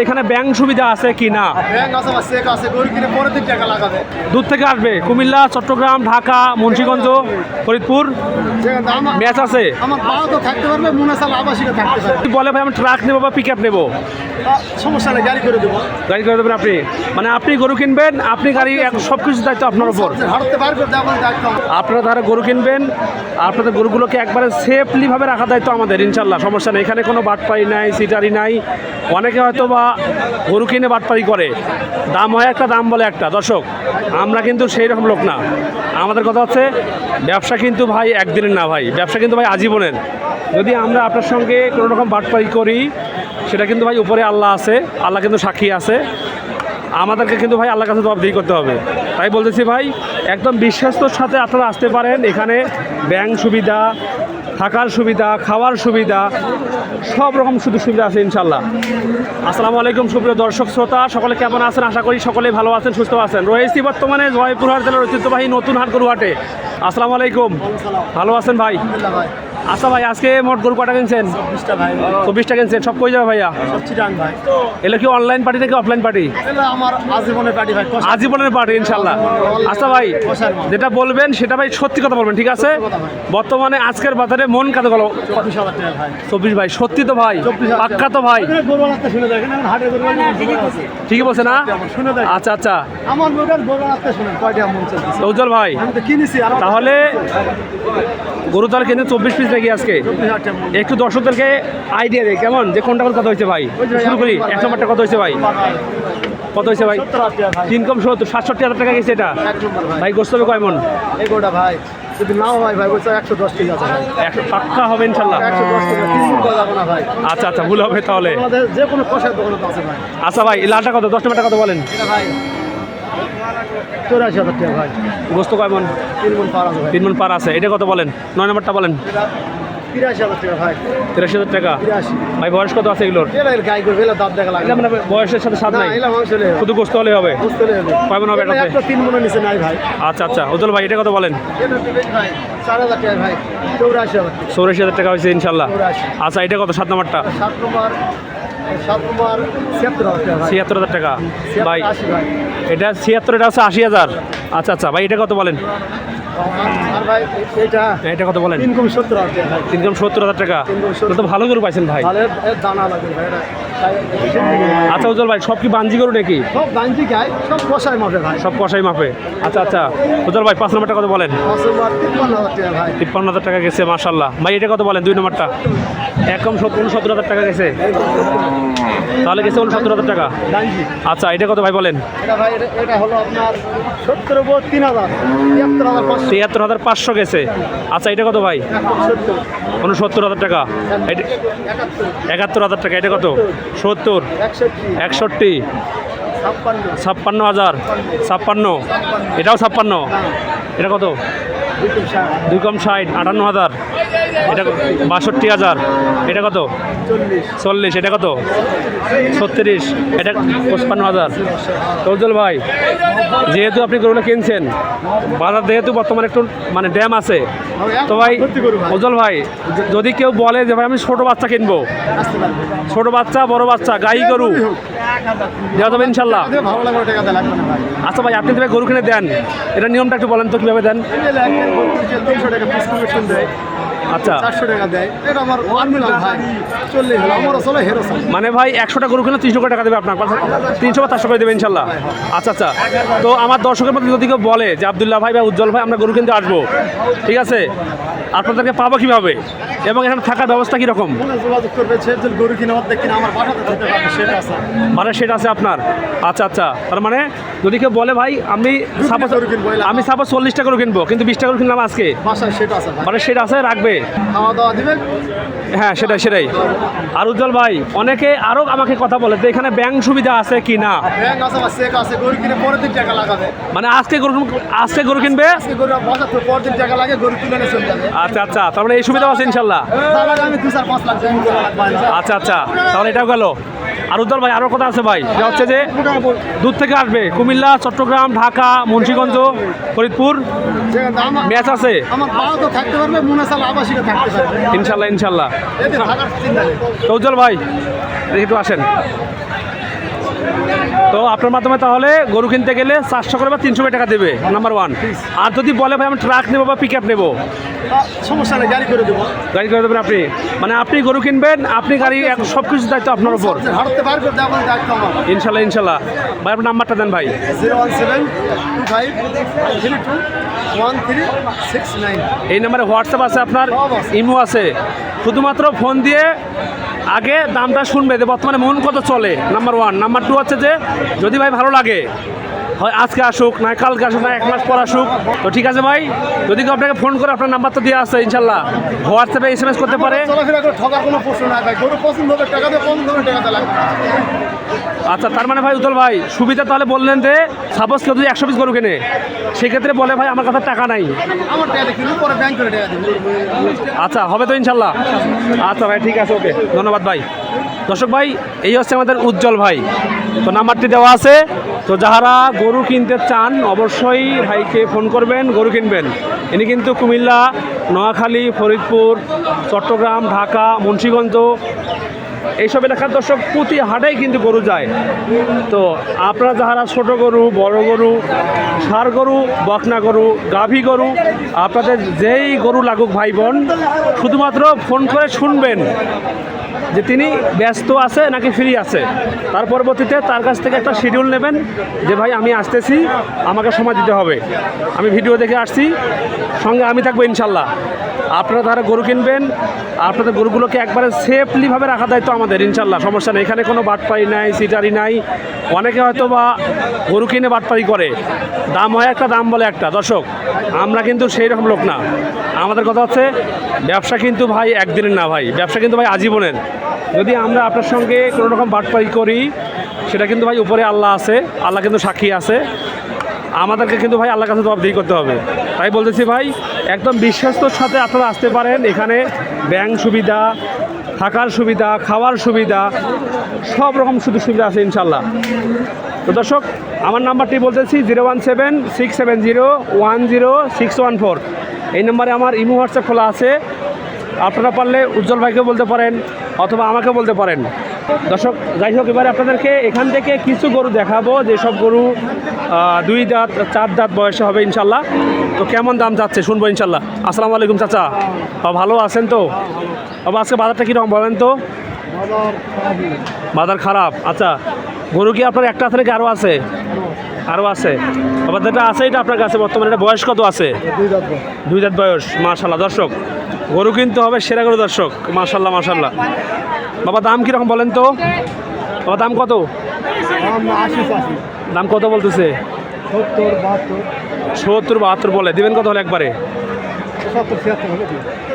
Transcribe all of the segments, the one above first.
এখানে ব্যাংক সুবিধা আছে কি না? ব্যাংক আছে বা চেক আছে, গরু কিনে পরে দিন টাকা লাগাবে। দূর থেকে আসবে, কুমিল্লা, চট্টগ্রাম, ঢাকা, মুন্সিগঞ্জ, ফরিদপুর। ম্যাচ আছে, আমার পাওয়া তো থাকতে পারবে, মুনাসাল আবাসিকে থাকতে পারবে। বলে ভাই আমি ট্রাক নেবো বা পিক আপ নেবো, সমস্যা নেই, গাড়ি করে দেবো। গাড়ি করে দেবেন আপনি? মানে আপনি গরু কিনবেন, আপনি গাড়ি সব কিছু দায়িত্ব আপনার উপর। হাঁটতে পারবে, যেমন দায়িত্ব আপনারা ধারা গরু কিনবেন, আপনাদের গরুগুলোকে একবারে সেফলিভাবে রাখার দায়িত্ব আমাদের, ইনশাল্লাহ সমস্যা নেই। এখানে কোনো বাটপাড়ি নাই, সিটারি নাই। অনেকে হয়তো বা গরু কিনে বাটপাড়ি করে, দাম হয় একটা, দাম বলে একটা। দর্শক, আমরা কিন্তু সেই রকম লোক না। আমাদের কথা হচ্ছে ব্যবসা কিন্তু ভাই একদিনের না ভাই, ব্যবসা কিন্তু ভাই আজীবনের। যদি আমরা আপনার সঙ্গে কোনো রকম বাটপাড়ি করি, সেটা কিন্তু ভাই উপরে আল্লাহ আছে, আল্লাহ কিন্তু সাক্ষী আছে। আমাদেরকে কিন্তু ভাই আল্লাহর কাছে জবাবদিহি করতে হবে। তাই বলতেছি ভাই, একদম বিশ্বাস্তর সাথে আপনারা আসতে পারেন। এখানে ব্যাংক সুবিধা, থাকার সুবিধা, খাওয়ার সুবিধা, সব রকম সুযোগ সুবিধা আছে ইনশাল্লাহ। আসসালামু আলাইকুম সুপ্রিয় দর্শক শ্রোতা, সকলে কেমন আছেন? আশা করি সকলে ভালো আছেন, সুস্থ আছেন। রয়েছি বর্তমানে জয়পুরহাট জেলার ঐতিহ্যবাহী নতুন হাট গরুহাটে। আসসালামু আলাইকুম, ভালো আছেন ভাই? আচ্ছা ভাই, আজকে মোট গরু কটা কিনছেন? 24টা কিনছেন। সব কই যাবে ভাইয়া? এগুলো কি অনলাইন পার্টি নাকি অফলাইন পার্টি? আমার আজীবনের পার্টি ভাই, আজীবনের পার্টি ইনশাল্লাহ। আচ্ছা ভাই, যেটা বলবেন সেটা ভাই সত্যি কথা বলবেন, ঠিক আছে? বর্তমানে আজকের বাজারে মন কত গেল? 24 ভাই, সত্যি তো ভাই? পাক্কা তো ভাই? ঠিকই বলছে না? আচ্ছা আচ্ছা, উজ্জ্বল ভাই তাহলে গরু তার কিন্তু 24 পিস নাকি আজকে? একটু দর্শকদেরকে আইডিয়া দেয় কেমন, যে কোনটা কত হয়েছে ভাই? শুরু করি, 1 নম্বরটা কত হয়েছে ভাই? কত হয়েছে ভাই? 3 কম 70, 67,000 টাকা গেছে এটা ভাই। গোস্ত হবে কয় মন? এগোটা ভাই যদি নাও ভাই, ভাই বলছে 110 ঠিক আছে, 100 পাক্কা হবে ইনশাল্লাহ। 110 টাকা 3 করে যাবো না ভাই। আচ্ছা আচ্ছা, ভুল হবে তাহলে। আমাদের যে কোনো কষার দোকানে আছে ভাই। আচ্ছা ভাই, এই লালটা কত? 10 নম্বরটা কত বলেন? এটা ভাই 84,000 টাকা ভাই। গোস্ত কয় মন? 3 মণ পার আছে ভাই। 3 মন পার আছে। এটা কত বলেন? 9 নম্বরটা বলেন। 83,000 টাকা ভাই। 83,000 টাকা 83 ভাই। বয়স কত আছে এগুলোর? এর গাই করে বেলা দাঁত দেখা লাগে এটা মানে বয়সের সাথে সাথ না, নাই, এলা মাংস লে শুধু গোস্ত হলে হবে। বুঝতে হবে কয় মন হবে এটাতে? একটা 3 মণের নিচে নাই ভাই। আচ্ছা আচ্ছা, উজ্জ্বল ভাই এটা কত বলেন? এটা দিবেন ভাই 4,000 টাকা ভাই। 84,000 টাকা। 84,000 টাকা হয়েছে ইনশাল্লাহ। 84। আচ্ছা, এটা কত? 7 নম্বরটা 7 নম্বর 76,000 টাকা ভাই। 76,000 টাকা ভাই। 80 ভাই। এটা 76, এটা হচ্ছে 80,000। আচ্ছা আচ্ছা ভাই, এটা কত বলেন? আর ভাই এটা এটা কত বলেন? 3 কম 70,000 টাকা ভাই। 3 কম 70,000 টাকা। এটা তো ভালো গরু পাইছেন ভাই। তাহলে এর দানা লাগে ভাই এটা। আচ্ছা উজ্জ্বল ভাই, সব কি বাঞ্জি গরু নাকি? সব গাঞ্জি গাই, সব কষাই মাপে ভাই। সব কষাই মাপে। আচ্ছা আচ্ছা, উজ্জ্বল ভাই 5 নম্বরটা কত বলেন? 53,000 টাকা ভাই। 53,000 টাকা গেছে মাশাল্লাহ ভাই। এটা কত বলেন? 2 নম্বরটা 1 কম 69,000 টাকা গেছে, তাহলে গেছে 69,000 টাকা। গাঞ্জি আচ্ছা, এটা কত ভাই বলেন? এটা ভাই এটা হলো আপনার 73,000 73,500 গেছে। আচ্ছা, এটা কত ভাই? 69,000 টাকা। 71,000 টাকা। এটা কত? 70, 61, 56,000, 56, এটাও 56। এটা কত? 2 কম 60, 58,000। এটা 62,000। এটা কত? 40। এটা কত? 36। এটা 55,000। উজ্জ্বল ভাই, যেহেতু আপনি গরুটা কিনছেন, বাজার যেহেতু বর্তমানে একটু মানে ড্যাম আছে, তো ভাই উজ্জ্বল ভাই যদি কেউ বলে যে ভাই আমি ছোট বাচ্চা কিনবো, ছোট বাচ্চা বড় বাচ্চা গাই গরু দেওয়া যাবে ইনশাল্লাহ? ভালো লাগবে, টাকা দেওয়া লাগবে না ভাই। আচ্ছা ভাই, আপনি তো ভাই গরু কিনে দেন, এটা নিয়মটা একটু বলেন তো কীভাবে দেন? 300 টাকা পিস কমিশন দেয়, আচ্ছা 400 টাকা দেয়। এটা আমার আনমিলাম ভাই, চললেই হলো। আমারও চলে হেরো চলে। মানে ভাই 100টা গরু কিনে 300 টাকা দেবে আপনার, 300 বা 400 করে দেবে ইনশাল্লাহ। আচ্ছা আচ্ছা, তো আমার দর্শকের মধ্যে যদি কেউ বলে যে আব্দুল্লাহ ভাই বা উজ্জ্বল ভাই আমরা গরু কিনতে আসবো, ঠিক আছে, আপনাদেরকে পাবো কীভাবে এবং এখানে থাকার ব্যবস্থা কীরকম? যোগাযোগ করবে, সে যদি গরু কিনে অর্ধেক কিনে আমার বাসাতে যেতে পারবে, সেটা আছে। মানে সেটা আছে আপনার? আচ্ছা আচ্ছা, তার মানে যদি কেউ বলে ভাই আমি সাপোজ 40টা গরু কিনবো কিন্তু 20টা গরু কিনলাম আজকে, বাসায় সেটা আছে ভাই। মানে সেটা আছে, রাখবে, খাওয়া দাওয়া দিবে। হ্যাঁ সেটাই। আর উজ্জ্বল ভাই, অনেকে আরও আমাকে কথা বলে যে এখানে ব্যাংক সুবিধা আছে কি না? ব্যাংক আছে বা চেক আছে, গরু কিনে পরের দিন টাকা লাগাবে। মানে আজকে গরু কিনবে, আজকে গরু বাজার থেকে পরের দিন টাকা লাগে, গরু কিনে নিয়ে চলে যাবে। আচ্ছা আচ্ছা, তার মানে এই সুবিধা আছে ইনশাল্লাহ। তার আগে আমি 2-4-5 লাখ জমি করা লাগবে না। আচ্ছা আচ্ছা, তাহলে এটাও গেল। আর উজ্জ্বল ভাই আরও কথা আছে ভাই, সেটা হচ্ছে যে দূর থেকে আসবে, কুমিল্লা, চট্টগ্রাম, ঢাকা, মুন্সিগঞ্জ, ফরিদপুর। ম্যাচ আছে, আমার পাওয়া তো থাকতে পারবে, মুনাসাল আবাসিকে থাকতে পারবে ইনশাল্লাহ। এতে থাকার চিন্তা নেই। তো উজ্জ্বল ভাই একটু আসেন, আপনার মাধ্যমে তাহলে গরু কিনতে গেলে 400 করে বা 300 টাকা দেবে নাম্বার 1। আর যদি বলে ভাই আমি ট্রাক নেবো বা পিক আপ নেবো, সমস্যা নেই, গাড়ি করে দেবো। গাড়ি করে দেবেন আপনি, মানে আপনি গরু কিনবেন, আপনি গাড়ি সব কিছু দায়িত্ব আপনার উপর। হাঁটতে বার করে দেওয়া দায়িত্ব আমার। ইনশাল্লাহ ইনশাল্লাহ। ভাই আপনার নাম্বারটা দেন ভাই। 01725321369। এই নাম্বারে হোয়াটসঅ্যাপ আছে আপনার, ইমো আছে, শুধুমাত্র ফোন দিয়ে আগে দামটা শুনবে যে বর্তমানে মন কত চলে, নাম্বার 1। নাম্বার 2 হচ্ছে যে যদি ভাই ভালো লাগে হয় আজকে আসুক, না কালকে আসুক, না 1 মাস পর আসুক, তো ঠিক আছে ভাই। যদি কেউ আপনাকে ফোন করে, আপনার নাম্বার তো দেওয়া আছে ইনশাল্লাহ, হোয়াটসঅ্যাপে SMS করতে পারে। চলাফেরা করে ঠকার কোনো প্রশ্ন নাই ভাই, গরু পছন্দ হবে টাকা দিয়ে, পছন্দ হবে টাকা দিয়ে লাগবে। আচ্ছা, তার মানে ভাই উজ্জ্বল ভাই সুবিধা তাহলে বললেন যে সাপোজ কেউ যদি 100 পিস গরু কেনে, সেক্ষেত্রে বলে ভাই আমার কাছে টাকা নাই, আমার টাকা কিনবো, পরে ব্যাংক করে টাকা দেবো। আচ্ছা হবে তো ইনশাল্লাহ। আচ্ছা ভাই ঠিক আছে, ওকে, ধন্যবাদ ভাই। দর্শক ভাই, এই হচ্ছে আমাদের উজ্জ্বল ভাই, তো নাম্বারটি দেওয়া আছে। তো যারা গরু কিনতে চান অবশ্যই ভাইকে ফোন করবেন, গরু কিনবেন। ইনি কিন্তু কুমিল্লা, নোয়াখালী, ফরিদপুর, চট্টগ্রাম, ঢাকা, মুন্সিগঞ্জ এইসব এলাকার দর্শক প্রতি হাটেই কিন্তু গরু যায়। তো আপনারা যারা ছোট গরু, বড় গরু, ষাঁড় গরু, বকনা গরু, গাভী গরু, আপনাদের যেই গরু লাগুক ভাই বোন, শুধুমাত্র ফোন করে শুনবেন যে তিনি ব্যস্ত আছে নাকি ফ্রি আছে। তার পরবর্তীতে তার কাছ থেকে একটা শিডিউল নেবেন যে ভাই আমি আসতেছি, আমাকে সময় দিতে হবে, আমি ভিডিও দেখে আসছি, সঙ্গে আমি থাকবো ইনশাল্লাহ। আপনারা যারা গরু কিনবেন, আপনাদের গরুগুলোকে একবারে সেফলিভাবে রাখা দায়িত্ব আমাদের ইনশাল্লাহ, সমস্যা নেই। এখানে কোনো বাটপাড়ি নাই, সিটারি নাই। অনেকে হয়তো বা গরু কিনে বাটপাড়ি করে, দাম হয় একটা, দাম বলে একটা। দর্শক, আমরা কিন্তু সেই রকম লোক না। আমাদের কথা হচ্ছে ব্যবসা কিন্তু ভাই একদিনের না ভাই, ব্যবসা কিন্তু ভাই আজীবনের। যদি আমরা আপনার সঙ্গে কোনো রকম বাটপাড়ি করি, সেটা কিন্তু ভাই উপরে আল্লাহ আছে, আল্লাহ কিন্তু সাক্ষী আছে, আমাদেরকে কিন্তু ভাই আল্লাহর কাছে জবাবদিহি করতে হবে। তাই বলতেছি ভাই, একদম বিশ্বস্তর সাথে আপনারা আসতে পারেন। এখানে ব্যাংক সুবিধা, থাকার সুবিধা, খাওয়ার সুবিধা, সব রকম সুযোগ সুবিধা আছে ইনশাল্লাহ। তো দর্শক, আমার নাম্বারটি বলতেছি 01767010614। এই নাম্বারে আমার ইমো হোয়াটসঅ্যাপ খোলা আছে। আপনারা পারলে উজ্জ্বল ভাইকে বলতে পারেন অথবা আমাকে বলতে পারেন। দর্শক, যাই হোক, এবারে আপনাদেরকে এখান থেকে কিছু গরু দেখাবো, যেসব গরু 2 দাঁত 4 দাঁত বয়সে হবে ইনশাল্লাহ। তো কেমন দাম যাচ্ছে শুনবো ইনশাল্লাহ। আসসালামু আলাইকুম চাচা, ভালো আছেন তো? বাবা আজকে বাজারটা কীরকম বলেন তো? বাজার খারাপ। আচ্ছা, গরু কি আপনার একটা আছে নাকি আরও আছে? আরও আছে। বাবা যেটা আছে এটা আপনার কাছে বর্তমানে, এটা বয়স কত আছে? 2 দাঁত বয়স। মাশাল্লাহ। দর্শক, গরু কিনতে হবে সেরা গরু দর্শক, মাশাল্লাহ মাশাল্লাহ। বাবা দাম কীরকম বলেন তো? বাবা দাম কত? দাম কত বলতেছে? 70-72 বলে। দিবেন কত হলে একবারে?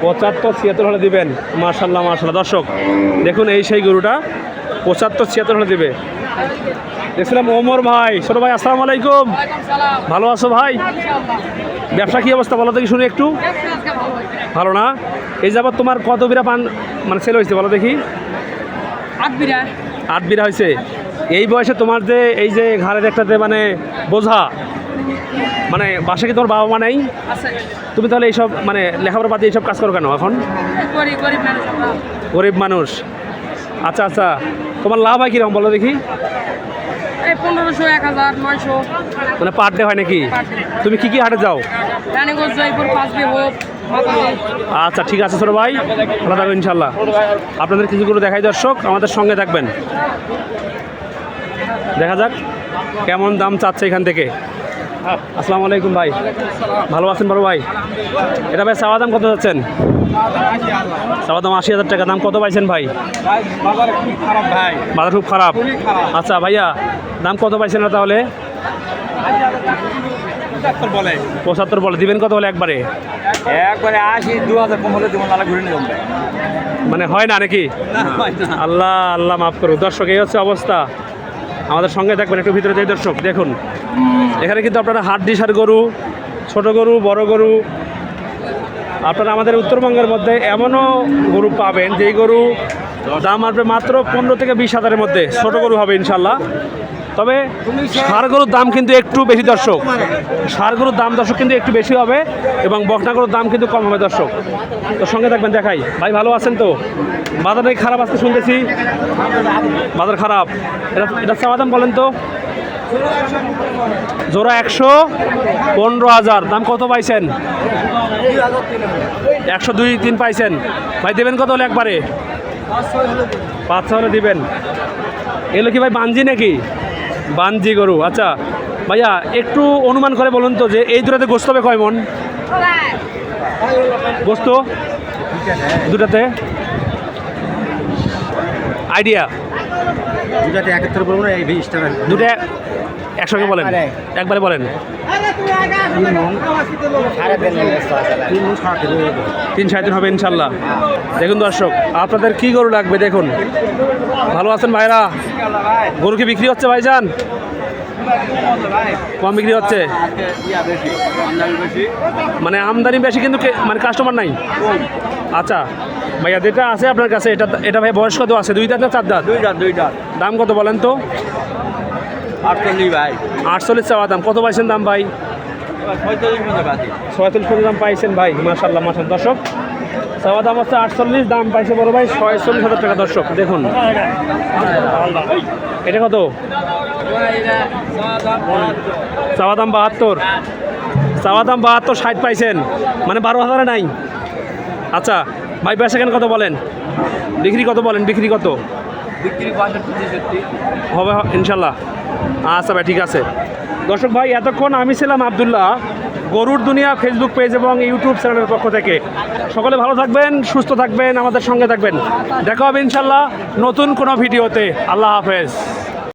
75-76 হলে দিবেন। মাশাল্লাহ মাশাল্লাহ। দর্শক দেখুন, এই সেই গরুটা 75-76 হলে দিবে। দেখছিলাম ওমর ভাই, ছোটো ভাই, আসসালামু আলাইকুম, ভালো আছো ভাই? ব্যবসা কী অবস্থা বলো দেখি, শুনি একটু। ভালো না? এই যাবৎ তোমার কত বিঘা পান মানে সেল হয়েছে বলো দেখি? 8 বিঘা হয়েছে। এই বয়সে তোমার যে এই যে ঘাড়ের একটাতে মানে বোঝা, মানে বাসা কি তোমার বাবা মা নেই? তুমি তাহলে এইসব মানে লেখাপড়া বাদ দিয়ে এইসব কাজ করো কেন এখন? গরিব মানুষ। আচ্ছা আচ্ছা, তোমার লাভ হয় কীরকম বলো দেখি? 1500, 1000, 900 মানে পার ডে হয় নাকি? তুমি কি হাটে যাও? আচ্ছা ঠিক আছে ছোটো ভাই, ভালো থাকবেন ইনশাল্লাহ। আপনাদের কিছুগুলো দেখাই দর্শক, আমাদের সঙ্গে থাকবেন। দেখা যাক কেমন দাম চাচ্ছে এখান থেকে। আসসালামু আলাইকুম ভাই, ভালো আছেন বড় ভাই? এটা ভাই চাওয়া দাম কত যাচ্ছেন? চাওয়া দাম 80,000 টাকা। দাম কত পাইছেন ভাই? বাজার খুব খারাপ। আচ্ছা ভাইয়া, দাম কত পাইছেন না তাহলে? 75 বলে। দিবেন কত হলে একবারে? 80, 2000 কম হলে দেবো, নালা ঘুরে নিলাম। মানে হয় না নাকি? আল্লাহ আল্লাহ মাফ করুক। দর্শক, এই হচ্ছে অবস্থা। আমাদের সঙ্গে থাকবেন, একটু ভিতরে যাই দর্শক। দেখুন এখানে কিন্তু আপনারা হাড্ডিসার গরু, ছোট গরু, বড় গরু, আপনারা আমাদের উত্তরবঙ্গের মধ্যে এমনও গরু পাবেন যেই গরু দাম আসবে মাত্র 15 থেকে 20 হাজারের মধ্যে। ছোট গরু হবে ইনশাল্লাহ। তবে ষাঁড় গরুর দাম কিন্তু একটু বেশি দর্শক, ষাঁড় গরুর দাম দর্শক কিন্তু একটু বেশি হবে, এবং বকনা গরুর দাম কিন্তু কম হবে দর্শক। তো সঙ্গে থাকবেন, দেখাই। ভাই ভালো আছেন তো? বাজার নাকি খারাপ আসতে শুনতেছি? বাজার খারাপ। এটা চাওয়া দাম বলেন তো? জোড়া 115,000, দাম কত পাইছেন? 102-3 পাইছেন। ভাই দেবেন কত হলে একবারে? 500 হলে দিবেন। এগুলো কি ভাই বাঞ্জি নাকি? বাঞ্জি গরু। আচ্ছা ভাইয়া একটু অনুমান করে বলুন তো যে এই দুটাতে গোস্ত হবে কয় মন? গোস্ত দুটাতে আইডিয়া? দুটাতে একাত্তর বলবো না, এই 20 টাকা দুটা একসঙ্গে বলেন, একবারে বলেন। 3-3.5 হবে ইনশাল্লাহ। দেখুন দর্শক, আপনাদের কি গরু লাগবে দেখুন। ভালো আছেন ভাইরা? গরু কি বিক্রি হচ্ছে ভাইজান? কম বিক্রি হচ্ছে, মানে আমদানি বেশি কিন্তু মানে কাস্টমার নাই। আচ্ছা ভাইয়া, যেটা আছে আপনার কাছে এটা ভাই বয়স কত আছে? 2 দাঁত না 4 দাঁত? 2 দাঁত। দাম কত বলেন তো? 48 ভাই। 48 চাওয়া দাম। কত পাইছেন দাম ভাই? 47 দাম পাইছেন ভাই। মাশাআল্লাহ মাশাআল্লাহ। দর্শক চাওয়া দাম হচ্ছে 48, দাম পাইছে বড় ভাই 46,000 টাকা। দর্শক দেখুন, এটা কত? চাওয়া দাম 72, চাওয়া দাম 72, 60 পাইছেন, মানে 12,000 নাই। আচ্ছা ভাই বেচা কেন কত বলেন? বিক্রি কত বলেন? বিক্রি কত হবে ইনশাল্লাহ? আচ্ছা ভাই ঠিক আছে। দর্শক ভাই, এতক্ষণ আমি ছিলাম আব্দুল্লাহ, গরুর দুনিয়া ফেসবুক পেজ এবং ইউটিউব চ্যানেলের পক্ষ থেকে। সকলে ভালো থাকবেন, সুস্থ থাকবেন, আমাদের সঙ্গে থাকবেন। দেখা হবে ইনশাল্লাহ নতুন কোনো ভিডিওতে। আল্লাহ হাফেজ।